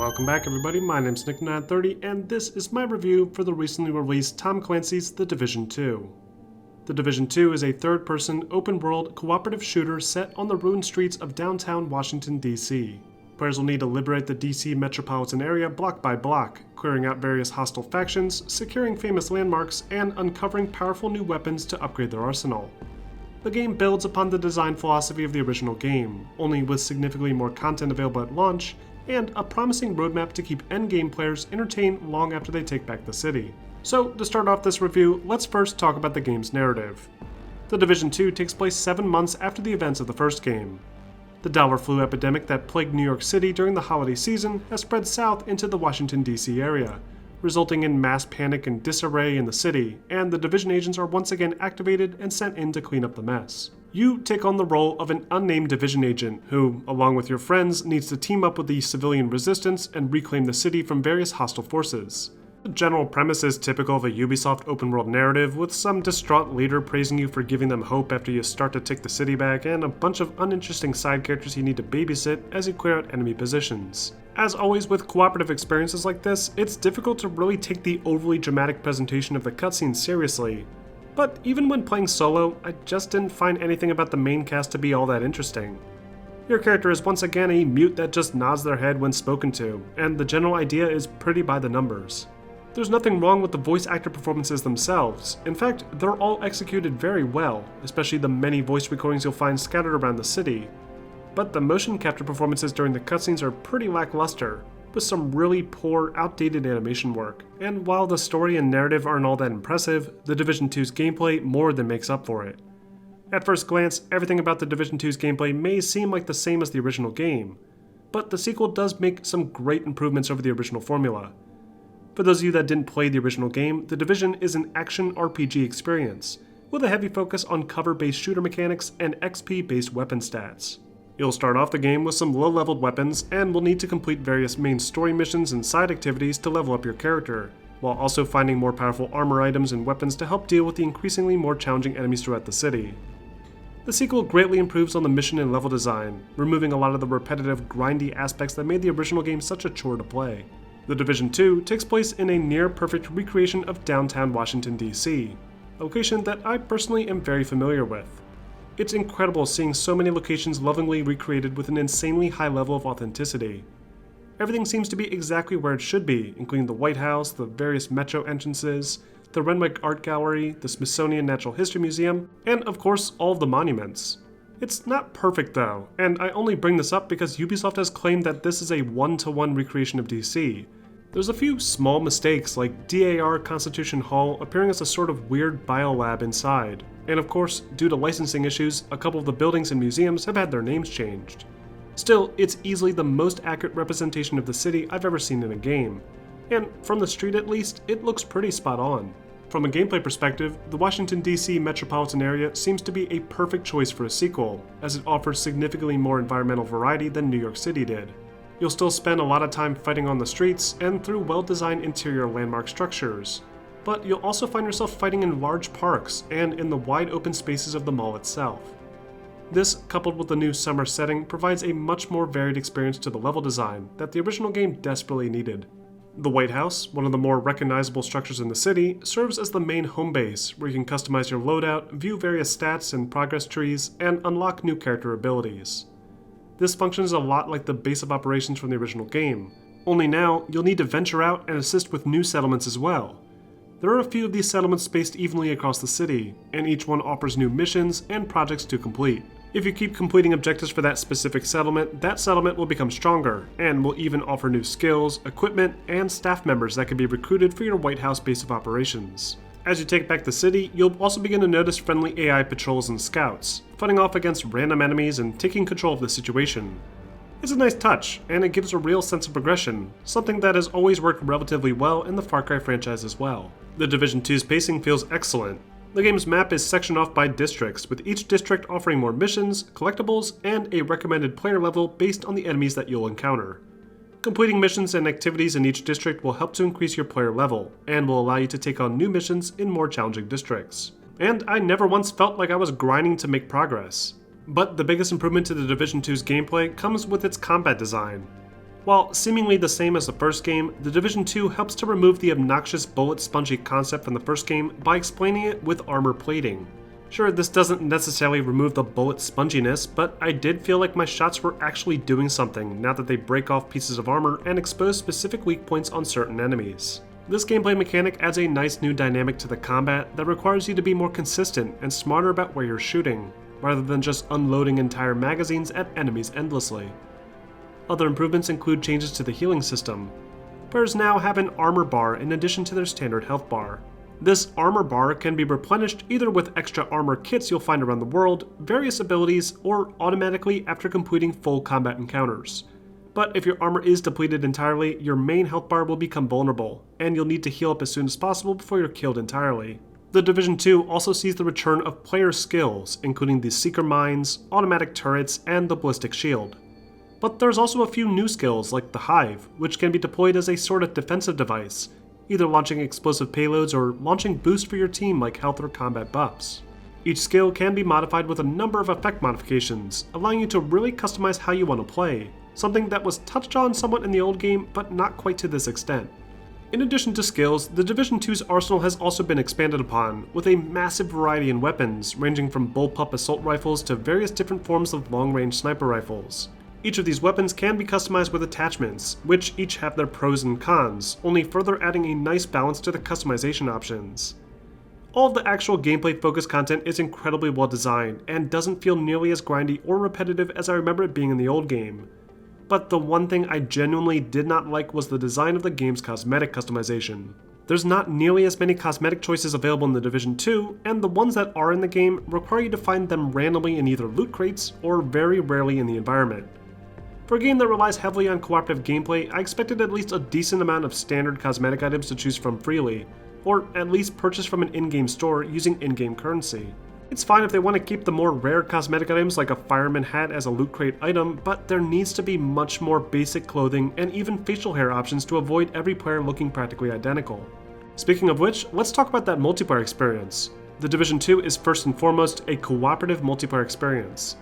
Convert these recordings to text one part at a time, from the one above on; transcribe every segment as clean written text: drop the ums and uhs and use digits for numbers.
Welcome back everybody, my name's Nick930 and this is my review for the recently released Tom Clancy's The Division 2. The Division 2 is a third-person, open-world, cooperative shooter set on the ruined streets of downtown Washington, D.C. Players will need to liberate the D.C. metropolitan area block by block, clearing out various hostile factions, securing famous landmarks, and uncovering powerful new weapons to upgrade their arsenal. The game builds upon the design philosophy of the original game, only with significantly more content available at launch, and a promising roadmap to keep endgame players entertained long after they take back the city. So, to start off this review, let's first talk about the game's narrative. The Division 2 takes place 7 months after the events of the first game. The dollar flu epidemic that plagued New York City during the holiday season has spread south into the Washington, D.C. area, resulting in mass panic and disarray in the city, and the Division agents are once again activated and sent in to clean up the mess. You take on the role of an unnamed Division agent who, along with your friends, needs to team up with the civilian resistance and reclaim the city from various hostile forces. The general premise is typical of a Ubisoft open-world narrative, with some distraught leader praising you for giving them hope after you start to take the city back, and a bunch of uninteresting side characters you need to babysit as you clear out enemy positions. As always with cooperative experiences like this, it's difficult to really take the overly dramatic presentation of the cutscenes seriously. But even when playing solo, I just didn't find anything about the main cast to be all that interesting. Your character is once again a mute that just nods their head when spoken to, and the general idea is pretty by the numbers. There's nothing wrong with the voice actor performances themselves. In fact, they're all executed very well, especially the many voice recordings you'll find scattered around the city. But the motion capture performances during the cutscenes are pretty lackluster, with some really poor, outdated animation work. And while the story and narrative aren't all that impressive, the Division 2's gameplay more than makes up for it. At first glance, everything about the Division 2's gameplay may seem like the same as the original game, but the sequel does make some great improvements over the original formula. For those of you that didn't play the original game, The Division is an action RPG experience, with a heavy focus on cover-based shooter mechanics and XP-based weapon stats. You'll start off the game with some low-leveled weapons, and will need to complete various main story missions and side activities to level up your character, while also finding more powerful armor items and weapons to help deal with the increasingly more challenging enemies throughout the city. The sequel greatly improves on the mission and level design, removing a lot of the repetitive, grindy aspects that made the original game such a chore to play. The Division 2 takes place in a near-perfect recreation of downtown Washington, D.C., a location that I personally am very familiar with. It's incredible seeing so many locations lovingly recreated with an insanely high level of authenticity. Everything seems to be exactly where it should be, including the White House, the various metro entrances, the Renwick Art Gallery, the Smithsonian Natural History Museum, and of course all of the monuments. It's not perfect though, and I only bring this up because Ubisoft has claimed that this is a one-to-one recreation of DC. There's a few small mistakes, like DAR Constitution Hall appearing as a sort of weird biolab inside, and of course, due to licensing issues, a couple of the buildings and museums have had their names changed. Still, it's easily the most accurate representation of the city I've ever seen in a game, and from the street at least, it looks pretty spot on. From a gameplay perspective, the Washington DC metropolitan area seems to be a perfect choice for a sequel, as it offers significantly more environmental variety than New York City did. You'll still spend a lot of time fighting on the streets and through well-designed interior landmark structures, but you'll also find yourself fighting in large parks and in the wide open spaces of the mall itself. This, coupled with the new summer setting, provides a much more varied experience to the level design that the original game desperately needed. The White House, one of the more recognizable structures in the city, serves as the main home base where you can customize your loadout, view various stats and progress trees, and unlock new character abilities. This functions a lot like the base of operations from the original game, only now you'll need to venture out and assist with new settlements as well. There are a few of these settlements spaced evenly across the city, and each one offers new missions and projects to complete. If you keep completing objectives for that specific settlement, that settlement will become stronger, and will even offer new skills, equipment, and staff members that can be recruited for your White House base of operations. As you take back the city, you'll also begin to notice friendly AI patrols and scouts, fighting off against random enemies and taking control of the situation. It's a nice touch, and it gives a real sense of progression, something that has always worked relatively well in the Far Cry franchise as well. The Division 2's pacing feels excellent. The game's map is sectioned off by districts, with each district offering more missions, collectibles, and a recommended player level based on the enemies that you'll encounter. Completing missions and activities in each district will help to increase your player level, and will allow you to take on new missions in more challenging districts. And I never once felt like I was grinding to make progress. But the biggest improvement to the Division 2's gameplay comes with its combat design. While seemingly the same as the first game, The Division 2 helps to remove the obnoxious bullet spongy concept from the first game by explaining it with armor plating. Sure, this doesn't necessarily remove the bullet sponginess, but I did feel like my shots were actually doing something now that they break off pieces of armor and expose specific weak points on certain enemies. This gameplay mechanic adds a nice new dynamic to the combat that requires you to be more consistent and smarter about where you're shooting, rather than just unloading entire magazines at enemies endlessly. Other improvements include changes to the healing system. Players now have an armor bar in addition to their standard health bar. This armor bar can be replenished either with extra armor kits you'll find around the world, various abilities, or automatically after completing full combat encounters. But if your armor is depleted entirely, your main health bar will become vulnerable, and you'll need to heal up as soon as possible before you're killed entirely. The Division 2 also sees the return of player skills, including the Seeker Mines, automatic turrets, and the Ballistic Shield. But there's also a few new skills like the Hive, which can be deployed as a sort of defensive device, either launching explosive payloads or launching boosts for your team like health or combat buffs. Each skill can be modified with a number of effect modifications, allowing you to really customize how you want to play, something that was touched on somewhat in the old game, but not quite to this extent. In addition to skills, the Division 2's arsenal has also been expanded upon, with a massive variety in weapons, ranging from bullpup assault rifles to various different forms of long-range sniper rifles. Each of these weapons can be customized with attachments, which each have their pros and cons, only further adding a nice balance to the customization options. All of the actual gameplay-focused content is incredibly well designed, and doesn't feel nearly as grindy or repetitive as I remember it being in the old game. But the one thing I genuinely did not like was the design of the game's cosmetic customization. There's not nearly as many cosmetic choices available in the Division 2, and the ones that are in the game require you to find them randomly in either loot crates or very rarely in the environment. For a game that relies heavily on cooperative gameplay, I expected at least a decent amount of standard cosmetic items to choose from freely, or at least purchase from an in-game store using in-game currency. It's fine if they want to keep the more rare cosmetic items like a fireman hat as a loot crate item, but there needs to be much more basic clothing and even facial hair options to avoid every player looking practically identical. Speaking of which, let's talk about that multiplayer experience. The Division 2 is first and foremost a cooperative multiplayer experience.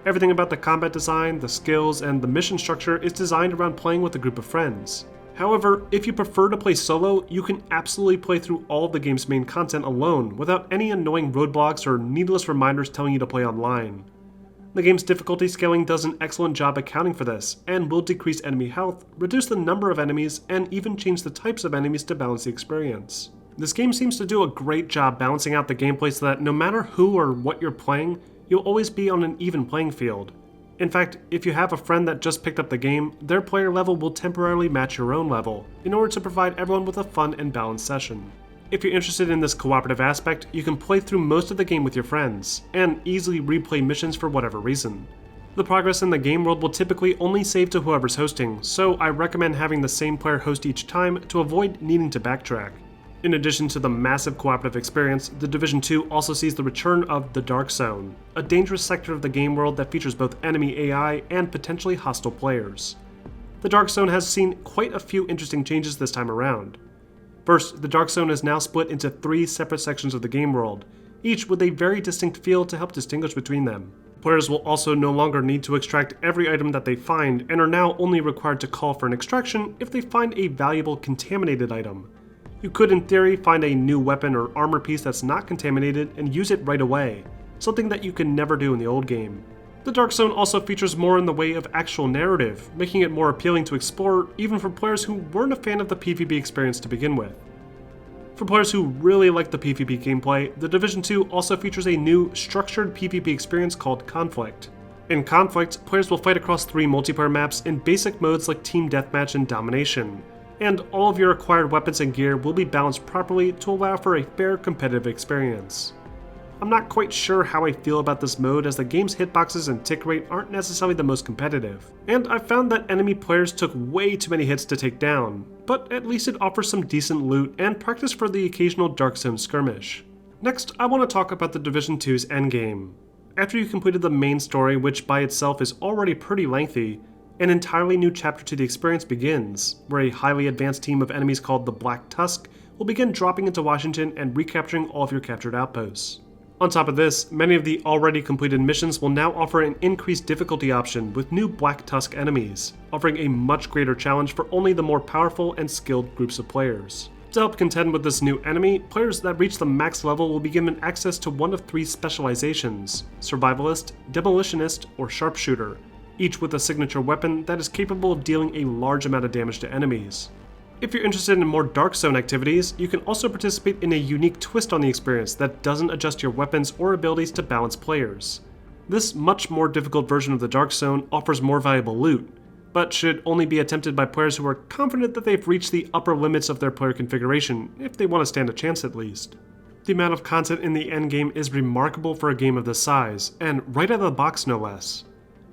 Everything about the combat design, the skills, and the mission structure is designed around playing with a group of friends. However, if you prefer to play solo, you can absolutely play through all of the game's main content alone without any annoying roadblocks or needless reminders telling you to play online. The game's difficulty scaling does an excellent job accounting for this, and will decrease enemy health, reduce the number of enemies, and even change the types of enemies to balance the experience. This game seems to do a great job balancing out the gameplay so that no matter who or what you're playing, you'll always be on an even playing field. In fact, if you have a friend that just picked up the game, their player level will temporarily match your own level, in order to provide everyone with a fun and balanced session. If you're interested in this cooperative aspect, you can play through most of the game with your friends, and easily replay missions for whatever reason. The progress in the game world will typically only save to whoever's hosting, so I recommend having the same player host each time to avoid needing to backtrack. In addition to the massive cooperative experience, The Division 2 also sees the return of the Dark Zone, a dangerous sector of the game world that features both enemy AI and potentially hostile players. The Dark Zone has seen quite a few interesting changes this time around. First, the Dark Zone is now split into 3 separate sections of the game world, each with a very distinct feel to help distinguish between them. Players will also no longer need to extract every item that they find, and are now only required to call for an extraction if they find a valuable contaminated item. You could in theory find a new weapon or armor piece that's not contaminated and use it right away, something that you could never do in the old game. The Dark Zone also features more in the way of actual narrative, making it more appealing to explore even for players who weren't a fan of the PvP experience to begin with. For players who really like the PvP gameplay, The Division 2 also features a new, structured PvP experience called Conflict. In Conflict, players will fight across 3 multiplayer maps in basic modes like Team Deathmatch and Domination, and all of your acquired weapons and gear will be balanced properly to allow for a fair competitive experience. I'm not quite sure how I feel about this mode, as the game's hitboxes and tick rate aren't necessarily the most competitive, and I've found that enemy players took way too many hits to take down, but at least it offers some decent loot and practice for the occasional Dark Zone skirmish. Next, I want to talk about the Division 2's endgame. After you've completed the main story, which by itself is already pretty lengthy, an entirely new chapter to the experience begins, where a highly advanced team of enemies called the Black Tusk will begin dropping into Washington and recapturing all of your captured outposts. On top of this, many of the already completed missions will now offer an increased difficulty option with new Black Tusk enemies, offering a much greater challenge for only the more powerful and skilled groups of players. To help contend with this new enemy, players that reach the max level will be given access to one of 3 specializations: Survivalist, Demolitionist, or Sharpshooter, each with a signature weapon that is capable of dealing a large amount of damage to enemies. If you're interested in more Dark Zone activities, you can also participate in a unique twist on the experience that doesn't adjust your weapons or abilities to balance players. This much more difficult version of the Dark Zone offers more valuable loot, but should only be attempted by players who are confident that they've reached the upper limits of their player configuration, if they want to stand a chance at least. The amount of content in the endgame is remarkable for a game of this size, and right out of the box no less.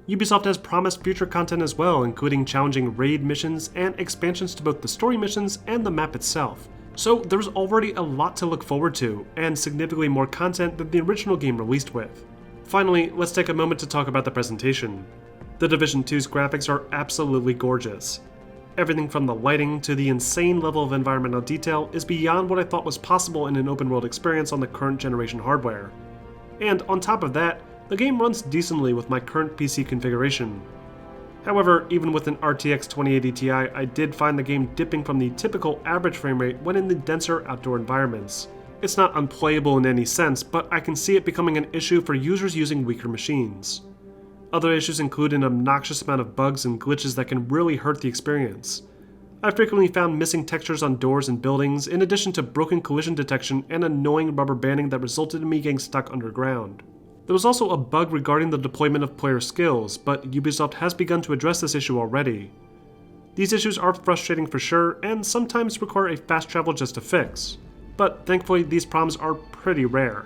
Ubisoft has promised future content as well, including challenging raid missions and expansions to both the story missions and the map itself. So there's already a lot to look forward to, and significantly more content than the original game released with. Finally, let's take a moment to talk about the presentation. The Division 2's graphics are absolutely gorgeous. Everything from the lighting to the insane level of environmental detail is beyond what I thought was possible in an open world experience on the current generation hardware. And on top of that, the game runs decently with my current PC configuration. However, even with an RTX 2080 Ti, I did find the game dipping from the typical average frame rate when in the denser outdoor environments. It's not unplayable in any sense, but I can see it becoming an issue for users using weaker machines. Other issues include an obnoxious amount of bugs and glitches that can really hurt the experience. I frequently found missing textures on doors and buildings, in addition to broken collision detection and annoying rubber banding that resulted in me getting stuck underground. There was also a bug regarding the deployment of player skills, but Ubisoft has begun to address this issue already. These issues are frustrating for sure, and sometimes require a fast travel just to fix, but thankfully these problems are pretty rare.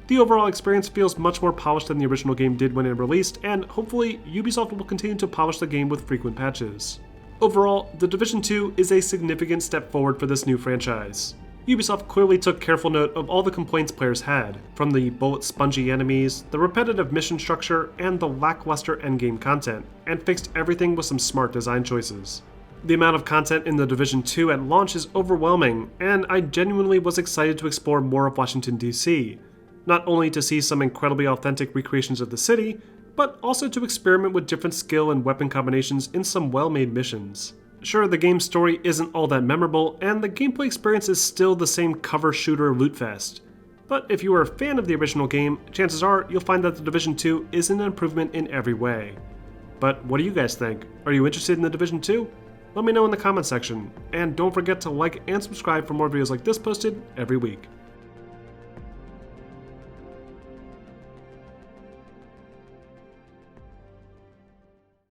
The overall experience feels much more polished than the original game did when it released, and hopefully Ubisoft will continue to polish the game with frequent patches. Overall, The Division 2 is a significant step forward for this new franchise. Ubisoft clearly took careful note of all the complaints players had, from the bullet-spongy enemies, the repetitive mission structure, and the lackluster endgame content, and fixed everything with some smart design choices. The amount of content in The Division 2 at launch is overwhelming, and I genuinely was excited to explore more of Washington, D.C., not only to see some incredibly authentic recreations of the city, but also to experiment with different skill and weapon combinations in some well-made missions. Sure, the game's story isn't all that memorable, and the gameplay experience is still the same cover shooter loot fest. But if you are a fan of the original game, chances are you'll find that The Division 2 is an improvement in every way. But what do you guys think? Are you interested in The Division 2? Let me know in the comment section, and don't forget to like and subscribe for more videos like this posted every week.